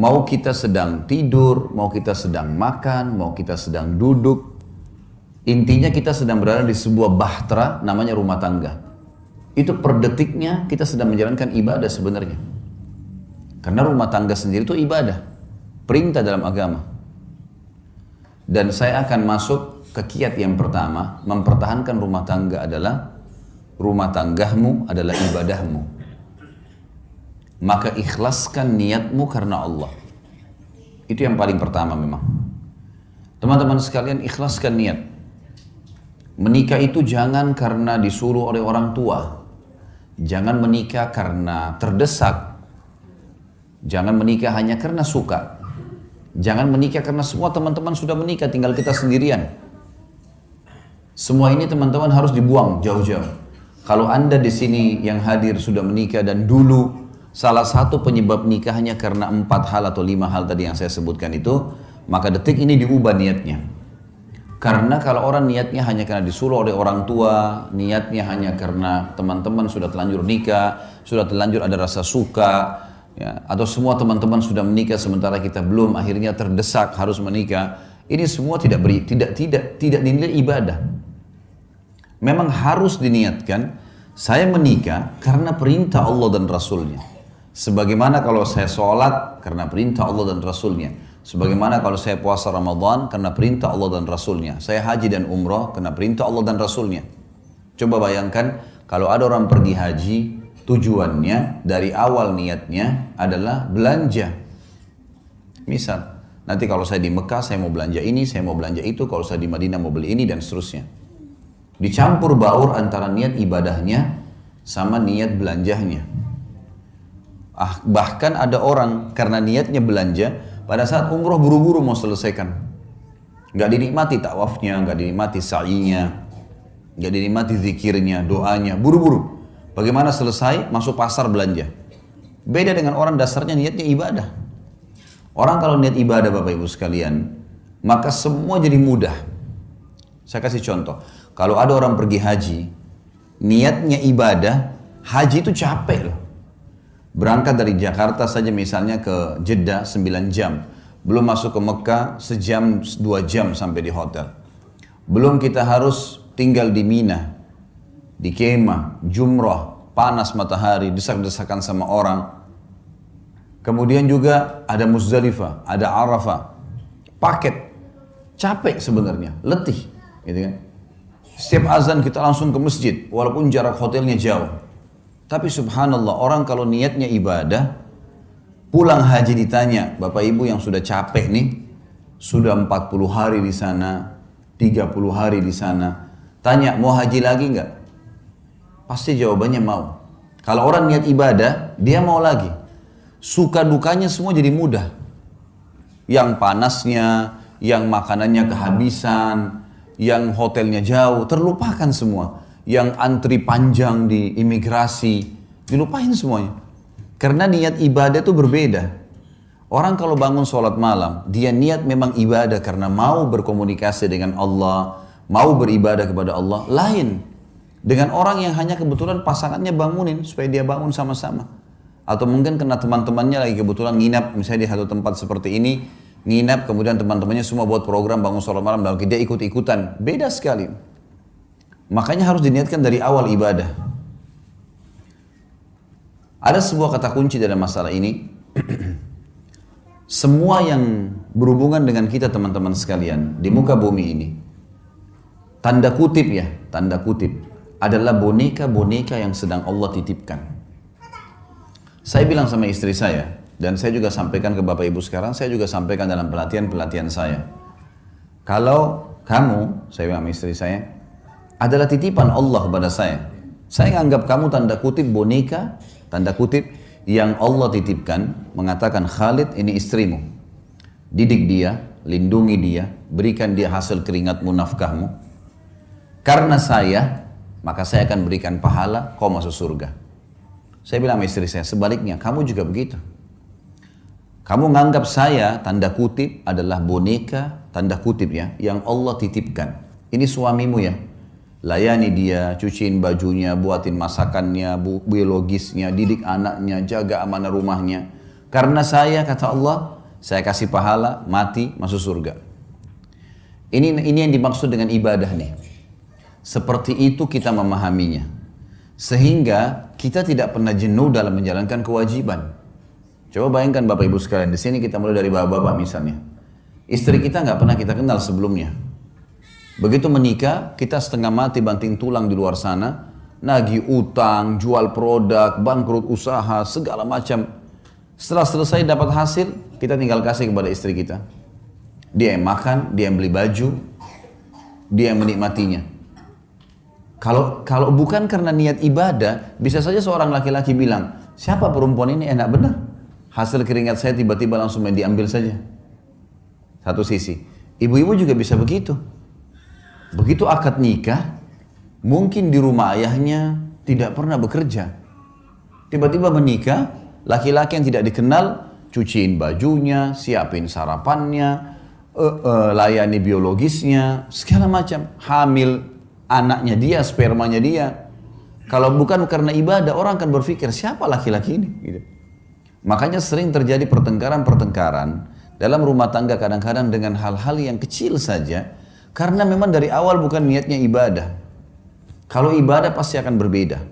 Mau kita sedang tidur, mau kita sedang makan, mau kita sedang duduk, intinya kita sedang berada di sebuah bahtera namanya rumah tangga. Itu per detiknya kita sedang menjalankan ibadah sebenarnya. Karena rumah tangga sendiri itu ibadah, perintah dalam agama. Dan saya akan masuk ke kiat yang pertama, mempertahankan rumah tangga adalah rumah tanggamu adalah ibadahmu. Maka ikhlaskan niatmu karena Allah. Itu yang paling pertama memang. Teman-teman sekalian, ikhlaskan niat. Menikah itu jangan karena disuruh oleh orang tua. Jangan menikah karena terdesak. Jangan menikah hanya karena suka. Jangan menikah karena semua teman-teman sudah menikah, tinggal kita sendirian. Semua ini teman-teman harus dibuang jauh-jauh. Kalau Anda di sini yang hadir sudah menikah dan dulu salah satu penyebab nikahnya karena 4 hal atau 5 hal tadi yang saya sebutkan itu, maka detik ini diubah niatnya. Karena kalau orang niatnya hanya karena disuruh oleh orang tua, niatnya hanya karena teman-teman sudah terlanjur nikah, sudah terlanjur ada rasa suka, ya, atau semua teman-teman sudah menikah sementara kita belum, akhirnya terdesak harus menikah. Ini semua tidak dinilai ibadah. Memang harus diniatkan, saya menikah karena perintah Allah dan Rasulnya. Sebagaimana kalau saya sholat karena perintah Allah dan Rasulnya. Sebagaimana kalau saya puasa Ramadan karena perintah Allah dan Rasulnya. Saya haji dan umrah karena perintah Allah dan Rasulnya. Coba bayangkan kalau ada orang pergi haji, tujuannya dari awal niatnya adalah belanja. Misal, nanti kalau saya di Mekah saya mau belanja ini, saya mau belanja itu. Kalau saya di Madinah mau beli ini dan seterusnya. Dicampur baur antara niat ibadahnya sama niat belanjahnya. Bahkan ada orang karena niatnya belanja, pada saat umroh buru-buru mau selesaikan. Gak dinikmati tawafnya, gak dinikmati sa'inya, gak dinikmati zikirnya, doanya, buru-buru. Bagaimana selesai, masuk pasar belanja. Beda dengan orang dasarnya niatnya ibadah. Orang kalau niat ibadah Bapak Ibu sekalian, maka semua jadi mudah. Saya kasih contoh. Kalau ada orang pergi haji, niatnya ibadah, haji itu capek loh. Berangkat dari Jakarta saja misalnya ke Jeddah 9 jam. Belum masuk ke Mekah sejam 2 jam sampai di hotel. Belum kita harus tinggal di Mina, di kemah, jumrah, panas matahari, desak-desakan sama orang. Kemudian juga ada Muzdalifah, ada Arafah. Paket, capek sebenarnya, letih. Gitu kan? Setiap azan kita langsung ke masjid, walaupun jarak hotelnya jauh. Tapi subhanallah, orang kalau niatnya ibadah, pulang haji ditanya, Bapak Ibu yang sudah capek nih, sudah 40 hari di sana, 30 hari di sana, tanya mau haji lagi enggak? Pasti jawabannya mau. Kalau orang niat ibadah, dia mau lagi. Suka dukanya semua jadi mudah. Yang panasnya, yang makanannya kehabisan, yang hotelnya jauh, terlupakan semua. Yang antri panjang di imigrasi, dilupain semuanya. Karena niat ibadah itu berbeda. Orang kalau bangun sholat malam, dia niat memang ibadah karena mau berkomunikasi dengan Allah, mau beribadah kepada Allah, lain. Dengan orang yang hanya kebetulan pasangannya bangunin, supaya dia bangun sama-sama. Atau mungkin karena teman-temannya lagi kebetulan nginap, misalnya di satu tempat seperti ini, nginap, kemudian teman-temannya semua buat program bangun sholat malam, lalu dia ikut-ikutan. Beda sekali. Makanya harus diniatkan dari awal ibadah. Ada sebuah kata kunci dalam masalah ini. Semua yang berhubungan dengan kita teman-teman sekalian di muka bumi ini, tanda kutip ya, tanda kutip, adalah boneka-boneka yang sedang Allah titipkan. Saya bilang sama istri saya, dan saya juga sampaikan ke Bapak Ibu sekarang, saya juga sampaikan dalam pelatihan-pelatihan saya. Kalau kamu, saya bilang sama istri saya, adalah titipan Allah kepada saya. Saya anggap kamu tanda kutip boneka, tanda kutip yang Allah titipkan, mengatakan Khalid ini istrimu. Didik dia, lindungi dia, berikan dia hasil keringatmu, nafkahmu. Karena saya, maka saya akan berikan pahala, kau masuk surga. Saya bilang sama istri saya, sebaliknya kamu juga begitu. Kamu menganggap saya, tanda kutip, adalah boneka, tanda kutip ya, yang Allah titipkan. Ini suamimu ya. Layani dia, cuciin bajunya, buatin masakannya, biologisnya, didik anaknya, jaga amanah rumahnya. Karena saya, kata Allah, saya kasih pahala, mati, masuk surga. Ini yang dimaksud dengan ibadah nih. Seperti itu kita memahaminya. Sehingga kita tidak pernah jenuh dalam menjalankan kewajiban. Coba bayangkan Bapak Ibu sekalian, di sini kita mulai dari bapak-bapak misalnya. Istri kita nggak pernah kita kenal sebelumnya. Begitu menikah, kita setengah mati banting tulang di luar sana, nagih utang, jual produk, bangkrut usaha, segala macam. Setelah selesai dapat hasil, kita tinggal kasih kepada istri kita. Dia yang makan, dia yang beli baju, dia yang menikmatinya. Kalau bukan karena niat ibadah, bisa saja seorang laki-laki bilang, siapa perempuan ini enak benar. Hasil keringat saya tiba-tiba langsung diambil saja. Satu sisi. Ibu-ibu juga bisa begitu. Begitu akad nikah, mungkin di rumah ayahnya tidak pernah bekerja. Tiba-tiba menikah, laki-laki yang tidak dikenal, cuciin bajunya, siapin sarapannya, layani biologisnya, segala macam. Hamil anaknya dia, spermanya dia. Kalau bukan karena ibadah, orang akan berpikir, siapa laki-laki ini? Gitu. Makanya sering terjadi pertengkaran-pertengkaran dalam rumah tangga kadang-kadang dengan hal-hal yang kecil saja, karena memang dari awal bukan niatnya ibadah. Kalau ibadah pasti akan berbeda.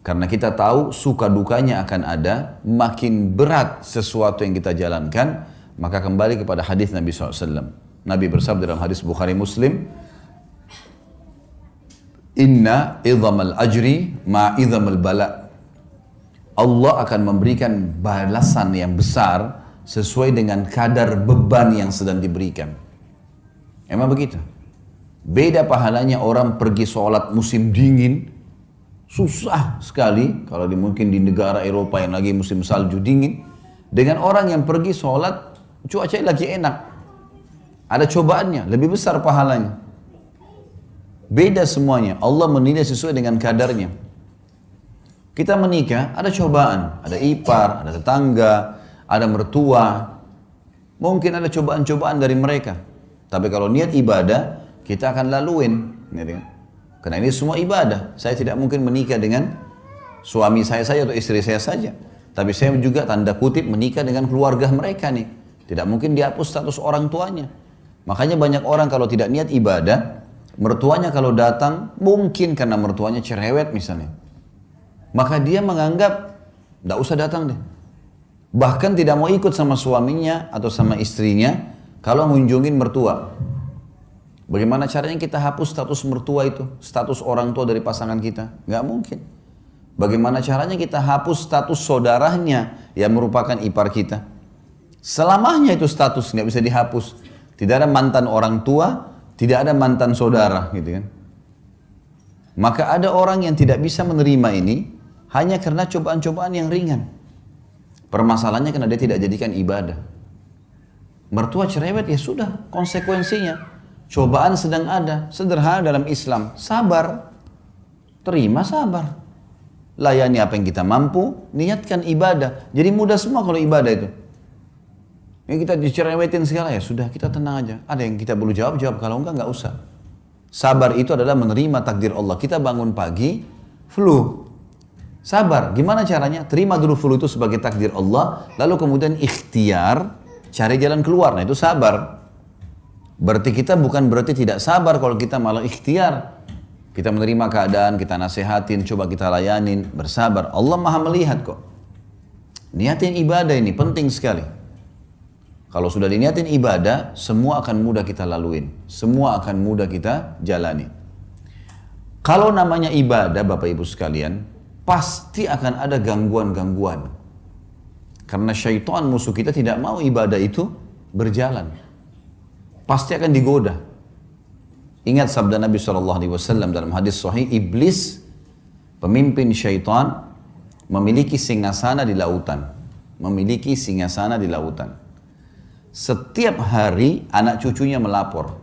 Karena kita tahu suka dukanya akan ada, makin berat sesuatu yang kita jalankan, maka kembali kepada hadis Nabi SAW. Nabi bersabda dalam hadis Bukhari Muslim, Inna idhamal ajri ma idhamal bala. Allah akan memberikan balasan yang besar sesuai dengan kadar beban yang sedang diberikan. Emang begitu? Beda pahalanya orang pergi sholat musim dingin, susah sekali kalau mungkin di negara Eropa yang lagi musim salju dingin, dengan orang yang pergi sholat cuaca lagi enak. Ada cobaannya, lebih besar pahalanya. Beda semuanya, Allah menilai sesuai dengan kadarnya. Kita menikah, ada cobaan, ada ipar, ada tetangga, ada mertua. Mungkin ada cobaan-cobaan dari mereka. Tapi kalau niat ibadah, kita akan laluin. Karena ini semua ibadah. Saya tidak mungkin menikah dengan suami saya saja atau istri saya saja. Tapi saya juga tanda kutip menikah dengan keluarga mereka nih. Tidak mungkin dihapus status orang tuanya. Makanya banyak orang kalau tidak niat ibadah, mertuanya kalau datang, mungkin karena mertuanya cerewet misalnya. Maka dia menganggap, tidak usah datang deh. Bahkan tidak mau ikut sama suaminya atau sama istrinya kalau mengunjungin mertua. Bagaimana caranya kita hapus status mertua itu? Status orang tua dari pasangan kita? Nggak mungkin. Bagaimana caranya kita hapus status saudaranya yang merupakan ipar kita? Selamanya itu status nggak bisa dihapus. Tidak ada mantan orang tua, tidak ada mantan saudara, gitu kan? Maka ada orang yang tidak bisa menerima ini hanya karena cobaan-cobaan yang ringan. Permasalahannya karena dia tidak jadikan ibadah. Mertua cerewet, ya sudah, konsekuensinya. Cobaan sedang ada, sederhana dalam Islam. Sabar, terima sabar. Layani apa yang kita mampu, niatkan ibadah. Jadi mudah semua kalau ibadah itu. Yang kita dicerewetin segala, ya sudah, kita tenang aja. Ada yang kita perlu jawab, kalau enggak usah. Sabar itu adalah menerima takdir Allah. Kita bangun pagi, flu. Sabar, gimana caranya? Terima dulu flu itu sebagai takdir Allah, lalu kemudian ikhtiar, cari jalan keluar. Nah itu sabar. Berarti kita bukan berarti tidak sabar kalau kita malah ikhtiar. Kita menerima keadaan, kita nasihatin, coba kita layanin, bersabar. Allah maha melihat kok. Niatin ibadah ini penting sekali. Kalau sudah diniatin ibadah, semua akan mudah kita laluin. Semua akan mudah kita jalani. Kalau namanya ibadah Bapak Ibu sekalian, pasti akan ada gangguan-gangguan. Karena syaitan musuh kita tidak mau ibadah itu berjalan. Pasti akan digoda. Ingat sabda Nabi SAW dalam hadis sahih, iblis, pemimpin syaitan, memiliki singgasana di lautan. Memiliki singgasana di lautan. Setiap hari anak cucunya melapor.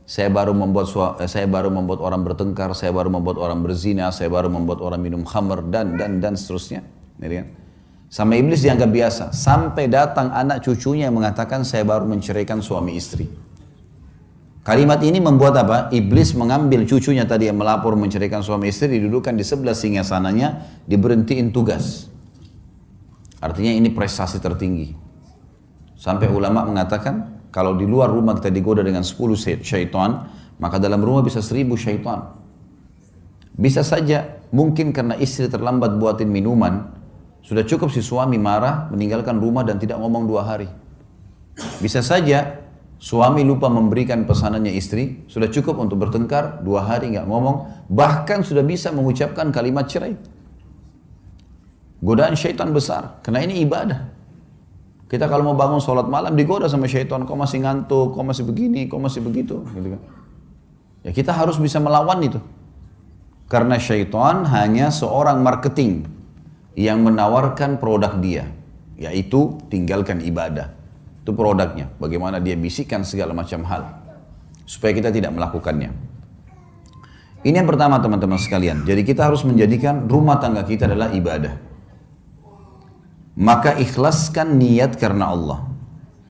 Saya baru membuat orang bertengkar, saya baru membuat orang berzina, saya baru membuat orang minum khamr, dan seterusnya. Sama iblis dianggap biasa. Sampai datang anak cucunya yang mengatakan saya baru menceraikan suami istri. Kalimat ini membuat apa? Iblis mengambil cucunya tadi yang melapor menceraikan suami istri, didudukkan di sebelah singgasananya, diberhentiin tugas. Artinya ini prestasi tertinggi. Sampai ulama mengatakan, kalau di luar rumah kita digoda dengan 10 syaitan, maka dalam rumah bisa 1000 syaitan. Bisa saja, mungkin karena istri terlambat buatin minuman, sudah cukup si suami marah, meninggalkan rumah dan tidak ngomong 2 hari. Bisa saja, suami lupa memberikan pesanannya istri, sudah cukup untuk bertengkar, 2 hari nggak ngomong, bahkan sudah bisa mengucapkan kalimat cerai. Godaan syaitan besar, karena ini ibadah. Kita kalau mau bangun sholat malam digoda sama syaitan, kau masih ngantuk, kau masih begini, kau masih begitu. Gitu kan. Ya kita harus bisa melawan itu. Karena syaitan hanya seorang marketing yang menawarkan produk dia, yaitu tinggalkan ibadah. Itu produknya, bagaimana dia bisikkan segala macam hal, supaya kita tidak melakukannya. Ini yang pertama teman-teman sekalian, jadi kita harus menjadikan rumah tangga kita adalah ibadah. Maka ikhlaskan niat karena Allah.